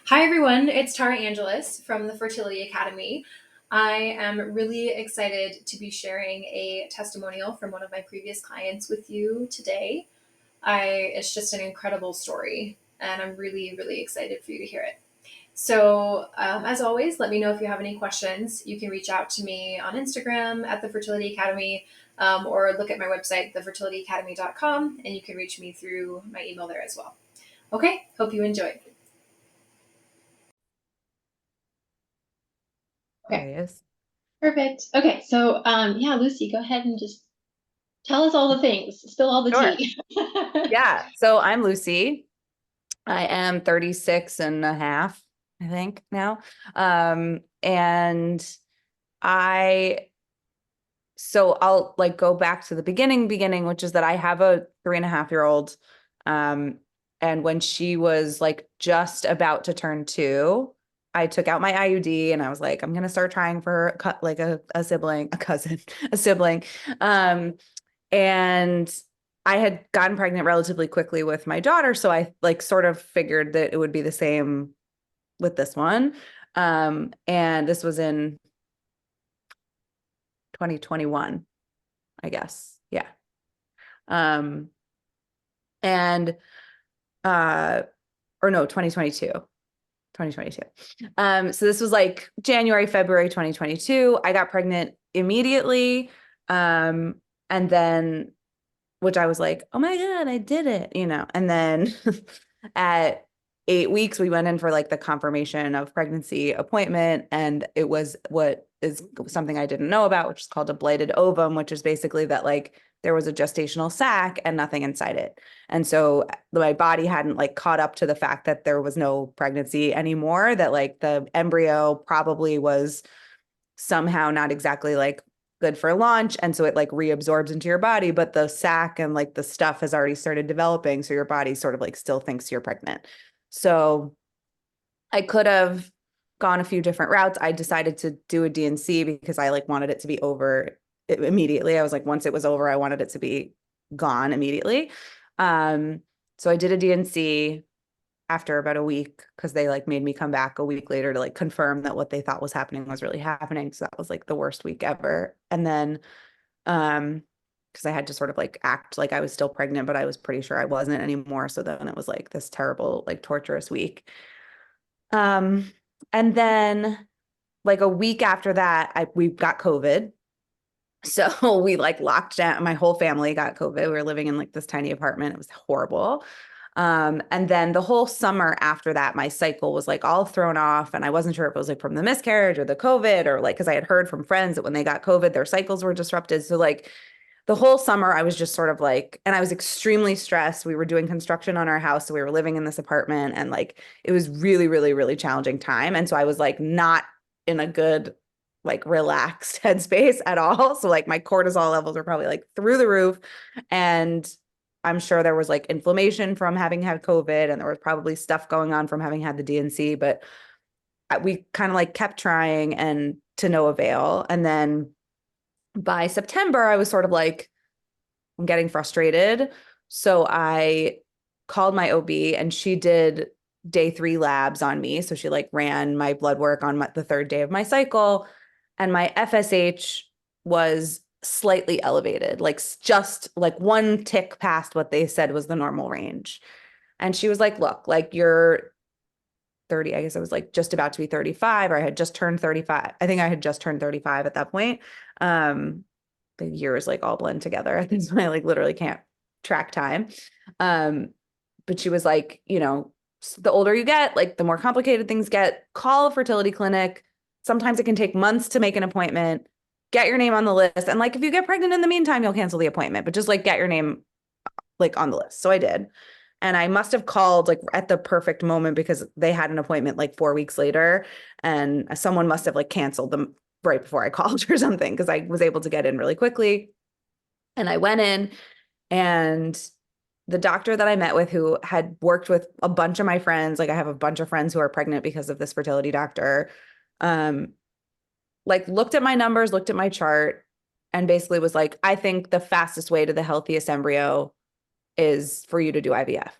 Hi, everyone. It's Tara Angelis from the Fertility Academy. I am really excited to be sharing a testimonial from one of my previous clients with you today. It's just an incredible story, and I'm really, really excited for you to hear it. So, as always, let me know if you have any questions. You can reach out to me on Instagram at the Fertility Academy, or look at my website, thefertilityacademy.com, and you can reach me through my email there as well. Okay, hope you enjoy. Okay. Curious. Perfect. Okay, so yeah, Lucy, go ahead and just tell us all the things, spill all the Sure. tea. Yeah. So I'm Lucy. I am 36 and a half, I think now. And I, so I'll like go back to the beginning, which is that I have a 3.5-year-old. Um, and when she was like just about to turn 2, I took out my IUD and I was like, I'm gonna start trying for like a sibling, a cousin, a sibling. And I had gotten pregnant relatively quickly with my daughter, so I like sort of figured that it would be the same with this one. And this was in 2021, I guess. Yeah. Um, and or no, 2022. 2022. So this was like January, February 2022. I got pregnant immediately. And then which I was like, oh my God, I did it. And then at 8 weeks, we went in for like the confirmation of pregnancy appointment. And it was what is something I didn't know about, which is called a blighted ovum, which is basically that like there was a gestational sac and nothing inside it. And so my body hadn't like caught up to the fact that there was no pregnancy anymore, that like the embryo probably was somehow not exactly like good for launch. And so it like reabsorbs into your body, but the sac and like the stuff has already started developing. So your body sort of like still thinks you're pregnant. So I could have gone a few different routes. I decided to do a DNC because I like wanted it to be over immediately. I was like, once it was over, I wanted it to be gone immediately. Um, so I did a DNC after about a week because they like made me come back a week later to like confirm that what they thought was happening was really happening. So that was like the worst week ever. And then because I had to sort of like act like I was still pregnant, but I was pretty sure I wasn't anymore. So then it was like this terrible, like torturous week. Um, and then like a week after that, we got COVID. So we like locked down. My whole family got COVID. We were living in like this tiny apartment. It was horrible. And then the whole summer after that, my cycle was like all thrown off. And I wasn't sure if it was like from the miscarriage or the COVID or like, because I had heard from friends that when they got COVID, their cycles were disrupted. So like the whole summer, I was just sort of like, and I was extremely stressed. We were doing construction on our house. So we were living in this apartment and like it was really, really, really challenging time. And so I was like not in a good, like relaxed headspace at all. So like my cortisol levels were probably like through the roof. And I'm sure there was like inflammation from having had COVID and there was probably stuff going on from having had the DNC, but we kind of like kept trying and to no avail. And then by September, I was sort of like, I'm getting frustrated. So I called my OB and she did day 3 labs on me. So she like ran my blood work on the 3rd day of my cycle. And my FSH was slightly elevated, like just like one tick past what they said was the normal range. And she was like, look, like you're 30, I guess I was like just about to be 35, or I had just turned 35. I think I had just turned 35 at that point. Um, the years like all blend together. I think I like literally can't track time. Um, but she was like, the older you get, like the more complicated things get, call a fertility clinic. Sometimes it can take months to make an appointment. Get your name on the list. And like if you get pregnant in the meantime, you'll cancel the appointment, but just like get your name like on the list. So I did. And I must have called like at the perfect moment because they had an appointment like 4 weeks later and someone must have like canceled them right before I called or something because I was able to get in really quickly. And I went in and the doctor that I met with who had worked with a bunch of my friends, like I have a bunch of friends who are pregnant because of this fertility doctor, um, like looked at my numbers, looked at my chart, and basically was like, I think the fastest way to the healthiest embryo is for you to do IVF.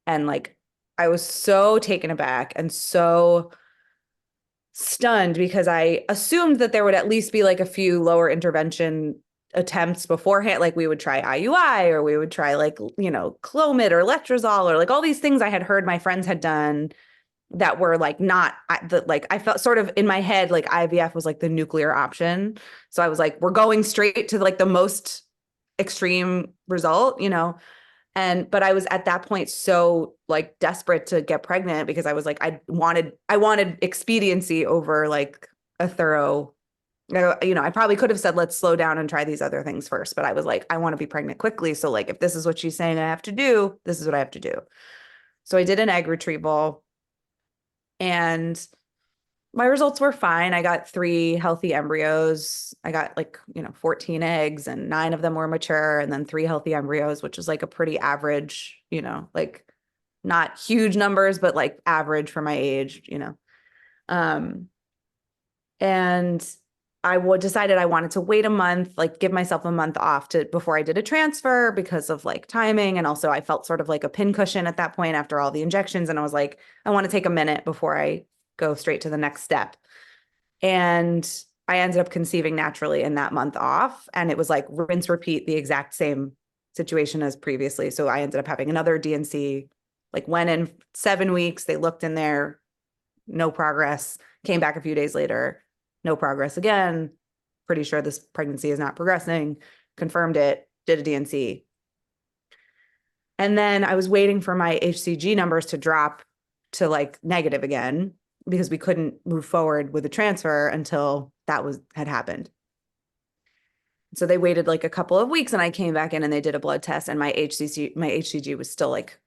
And like I was so taken aback and so stunned because I assumed that there would at least be like a few lower intervention attempts beforehand. Like we would try IUI or we would try like, Clomid or letrozole or like all these things I had heard my friends had done that were like not like I felt sort of in my head like IVF was like the nuclear option. So I was like, we're going straight to like the most extreme result, but I was at that point so like desperate to get pregnant because I was like, I wanted expediency over like a thorough, I probably could have said, let's slow down and try these other things first. But I was like, I want to be pregnant quickly. So like, if this is what she's saying I have to do, this is what I have to do. So I did an egg retrieval and my results were fine. I got 3 healthy embryos. I got like, 14 eggs and 9 of them were mature and then 3 healthy embryos, which is like a pretty average, like not huge numbers, but like average for my age. Um, and decided I wanted to wait a month, like give myself a month off before I did a transfer because of like timing. And also I felt sort of like a pincushion at that point after all the injections. And I was like, I want to take a minute before I go straight to the next step. And I ended up conceiving naturally in that month off. And it was like rinse, repeat the exact same situation as previously. So I ended up having another DNC, like went in 7 weeks. They looked in there, no progress, came back a few days later, no progress again. Pretty sure this pregnancy is not progressing, confirmed it, did a DNC. And then I was waiting for my HCG numbers to drop to like negative again because we couldn't move forward with the transfer until had happened. So they waited like a couple of weeks and I came back in and they did a blood test and my HCG was still like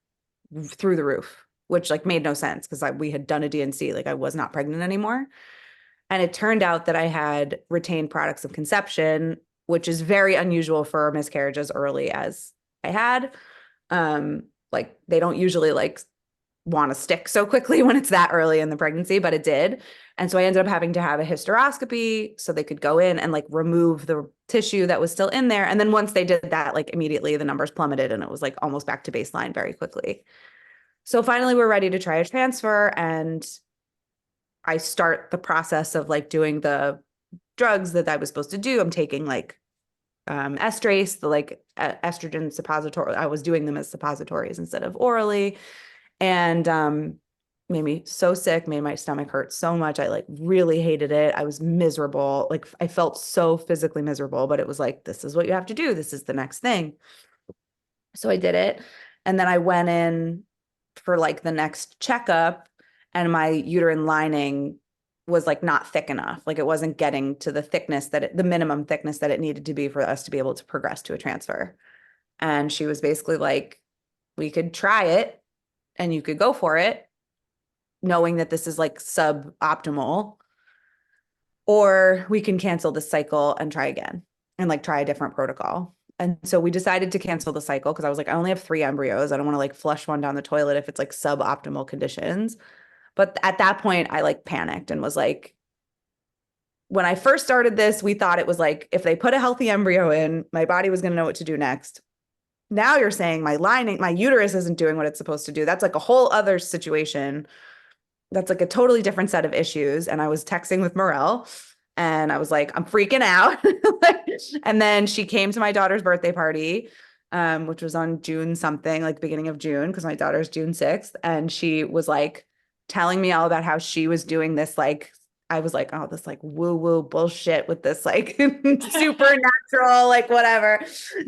through the roof, which like made no sense because we had done a DNC, like I was not pregnant anymore. And it turned out that I had retained products of conception, which is very unusual for a miscarriage as early as I had. Like they don't usually like want to stick so quickly when it's that early in the pregnancy, but it did. And so I ended up having to have a hysteroscopy so they could go in and like remove the tissue that was still in there. And then once they did that, like immediately the numbers plummeted and it was like almost back to baseline very quickly. So finally we're ready to try a transfer and I start the process of like doing the drugs that I was supposed to do. I'm taking like estrace, the like estrogen suppository. I was doing them as suppositories instead of orally. And made me so sick, made my stomach hurt so much. I like really hated it. I was miserable. Like I felt so physically miserable, but it was like, this is what you have to do. This is the next thing. So I did it. And then I went in for like the next checkup and my uterine lining was like not thick enough. Like it wasn't getting to the thickness the minimum thickness that it needed to be for us to be able to progress to a transfer. And she was basically like, we could try it and you could go for it, knowing that this is like suboptimal, or we can cancel this cycle and try again and like try a different protocol. And so we decided to cancel the cycle because I was like, I only have 3 embryos. I don't want to like flush one down the toilet if it's like suboptimal conditions. But at that point, I like panicked and was like, when I first started this, we thought it was like, if they put a healthy embryo in, my body was going to know what to do next. Now you're saying my uterus isn't doing what it's supposed to do. That's like a whole other situation. That's like a totally different set of issues. And I was texting with Morel and I was like, I'm freaking out. And then she came to my daughter's birthday party, which was on June something, like beginning of June, because my daughter's June 6th. And she was like telling me all about how she was doing this, like, I was like, oh, this like woo-woo bullshit with this like supernatural, like whatever.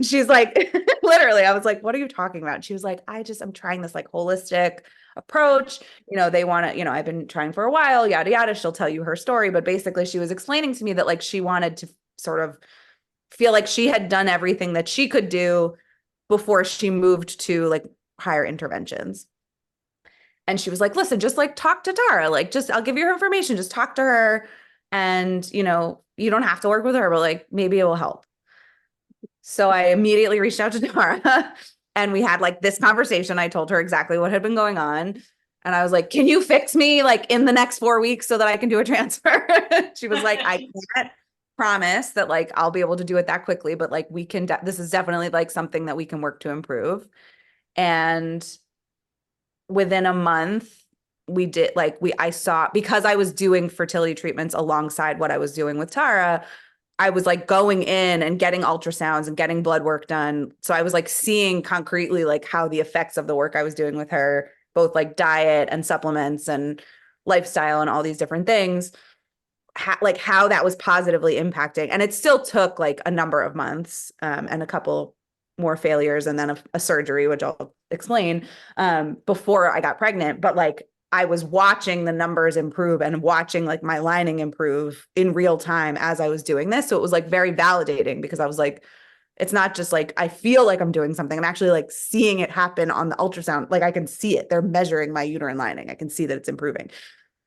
She's like, literally, I was like, what are you talking about? She was like, I'm trying this like holistic approach. They want to, I've been trying for a while, yada, yada. She'll tell you her story. But basically she was explaining to me that like she wanted to sort of feel like she had done everything that she could do before she moved to like higher interventions. And she was like, listen, just like talk to Tara, like just I'll give you her information, just talk to her. And you don't have to work with her, but like maybe it will help. So I immediately reached out to Tara and we had like this conversation. I told her exactly what had been going on. And I was like, can you fix me like in the next 4 weeks so that I can do a transfer? She was like, I can't promise that like I'll be able to do it that quickly, but like we can, this is definitely like something that we can work to improve. And within a month, we did like I saw, because I was doing fertility treatments alongside what I was doing with Tara, I was like going in and getting ultrasounds and getting blood work done. So I was like seeing concretely like how the effects of the work I was doing with her, both like diet and supplements and lifestyle and all these different things, like how that was positively impacting. And it still took like a number of months, and a couple more failures and then a surgery, which I'll explain, before I got pregnant. But like I was watching the numbers improve and watching like my lining improve in real time as I was doing this. So it was like very validating, because I was like, it's not just like I feel like I'm doing something. I'm actually like seeing it happen on the ultrasound. Like I can see it. They're measuring my uterine lining. I can see that it's improving.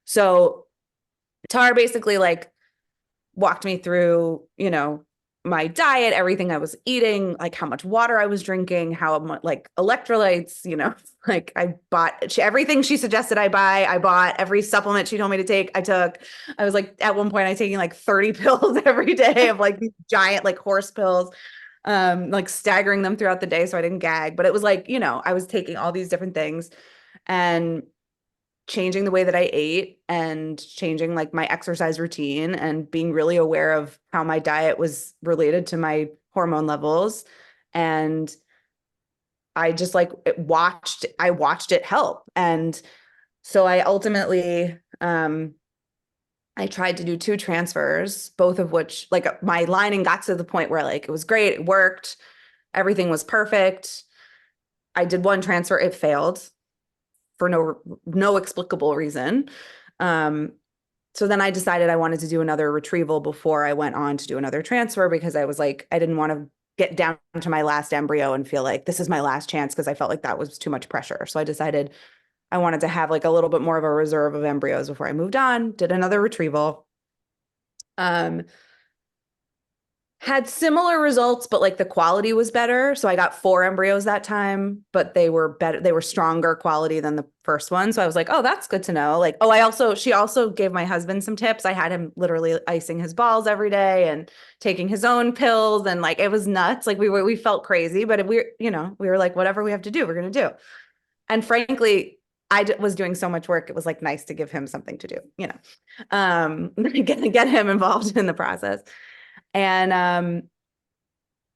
So Tara basically like walked me through, my diet, everything I was eating, like how much water I was drinking, how much like electrolytes, like I bought everything she suggested I bought every supplement she told me to take, I took. I was like, at one point I taking like 30 pills every day of like these giant like horse pills, like staggering them throughout the day so I didn't gag. But it was like, I was taking all these different things and changing the way that I ate and changing like my exercise routine and being really aware of how my diet was related to my hormone levels. And I just like I watched it help. And so I ultimately, I tried to do 2 transfers, both of which like my lining got to the point where like it was great, it worked, everything was perfect. I did 1 transfer, it failed for no explicable reason. So then I decided I wanted to do another retrieval before I went on to do another transfer, because I was like, I didn't want to get down to my last embryo and feel like this is my last chance, because I felt like that was too much pressure. So I decided I wanted to have like a little bit more of a reserve of embryos before I moved on, did another retrieval. Um, Had similar results, but like the quality was better. So I got 4 embryos that time, but they were better. They were stronger quality than the first one. So I was like, oh, that's good to know. Like, oh, she also gave my husband some tips. I had him literally icing his balls every day and taking his own pills. And like, it was nuts. Like we felt crazy, but we were like, whatever we have to do, we're going to do. And frankly, was doing so much work. It was like nice to give him something to do, get him involved in the process. And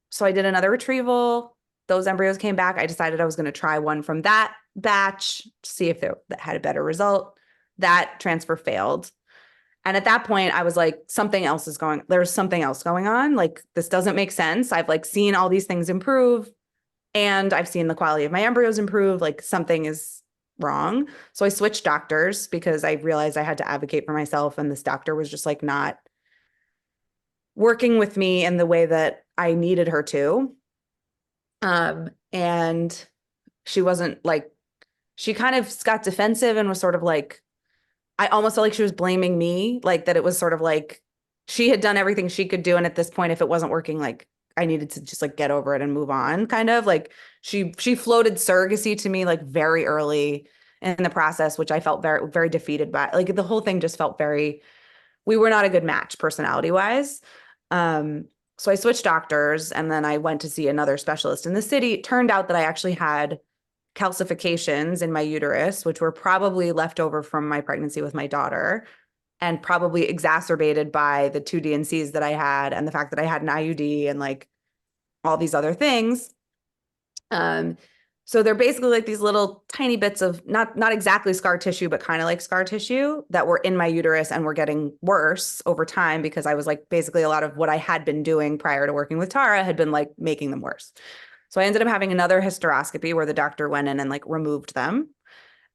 so I did another retrieval. Those embryos came back. I decided I was going to try one from that batch to see if that had a better result. That transfer failed. And at that point, I was like, there's something else going on. Like, this doesn't make sense. I've like seen all these things improve, and I've seen the quality of my embryos improve. Like, something is wrong. So I switched doctors because I realized I had to advocate for myself. And this doctor was just like not working with me in the way that I needed her to. And she wasn't like, she kind of got defensive and was sort of like, I almost felt like she was blaming me, like that it was sort of like she had done everything she could do. And at this point, if it wasn't working, like I needed to just like get over it and move on, kind of like she floated surrogacy to me like very early in the process, which I felt very, very defeated by. Like the whole thing just felt we were not a good match personality wise. So I switched doctors, and then I went to see another specialist in the city. It turned out that I actually had calcifications in my uterus, which were probably left over from my pregnancy with my daughter, and probably exacerbated by the 2 D&Cs that I had and the fact that I had an IUD and like all these other things. So they're basically like these little tiny bits of not exactly scar tissue, but kind of like scar tissue that were in my uterus and were getting worse over time, because I was like basically a lot of what I had been doing prior to working with Tara had been like making them worse. So I ended up having another hysteroscopy where the doctor went in and like removed them.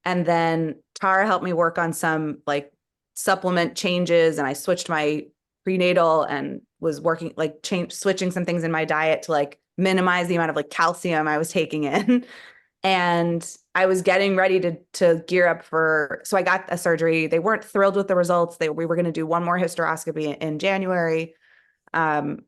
And then Tara helped me work on some like supplement changes, and I switched my prenatal and was working like switching some things in my diet to like minimize the amount of like calcium I was taking in. And I was getting ready to gear up so I got a surgery. They weren't thrilled with the results. We were going to do one more hysteroscopy in January. And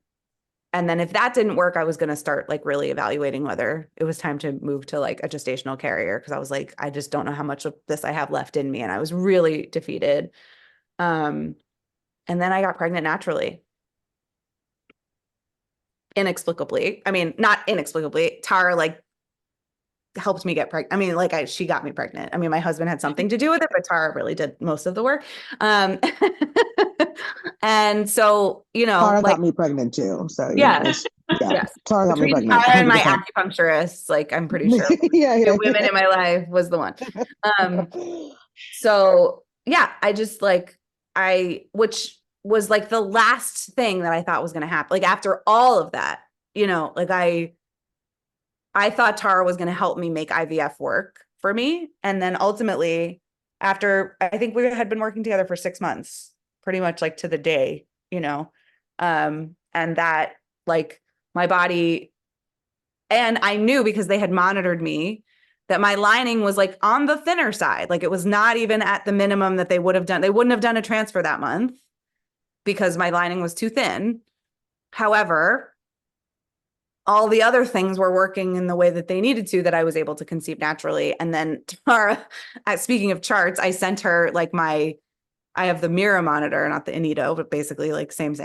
then if that didn't work, I was going to start like really evaluating whether it was time to move to like a gestational carrier, because I was like, I just don't know how much of this I have left in me. And I was really defeated. And then I got pregnant naturally. Inexplicably. I mean, not inexplicably. Tara like helped me get pregnant. I mean, like she got me pregnant. I mean, my husband had something to do with it, but Tara really did most of the work. Um, and so, Tara like, got me pregnant too. So, yeah, yeah, yes. Tara got me Between pregnant Tara and my 100%. acupuncturist, like I'm pretty sure Yeah, the yeah, women in my life was the one. Um, so yeah, I just like, which was like the last thing that I thought was going to happen. Like after all of that, like I thought Tara was going to help me make IVF work for me. And then ultimately, after I think we had been working together for 6 months, pretty much like to the day, and that like my body, and I knew because they had monitored me that my lining was like on the thinner side. Like it was not even at the minimum that they would have done. They wouldn't have done a transfer that month because my lining was too thin. However, all the other things were working in the way that they needed to, that I was able to conceive naturally. And then Tara, speaking of charts, I sent her like I have the Mira monitor, not the Anito, but basically like same.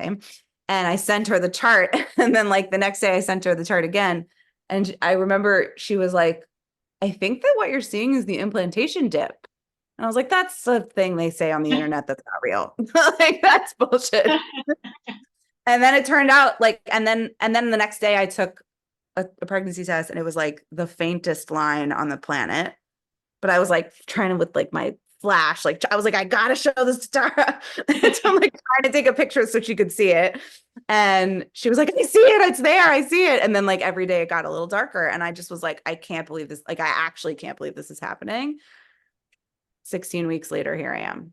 And I sent her the chart. And then like the next day I sent her the chart again. And I remember she was like, I think that what you're seeing is the implantation dip. And I was like, that's a thing they say on the internet that's not real. Like that's bullshit. And then it turned out like, and then the next day I took a pregnancy test and it was like the faintest line on the planet. But I was like trying to with like my flash, like I was like, I gotta show this to Tara. So I'm like trying to take a picture so she could see it. And she was like, I see it, it's there, I see it. And then like every day it got a little darker. And I just was like, I can't believe this. Like, I actually can't believe this is happening. 16 weeks later, here I am.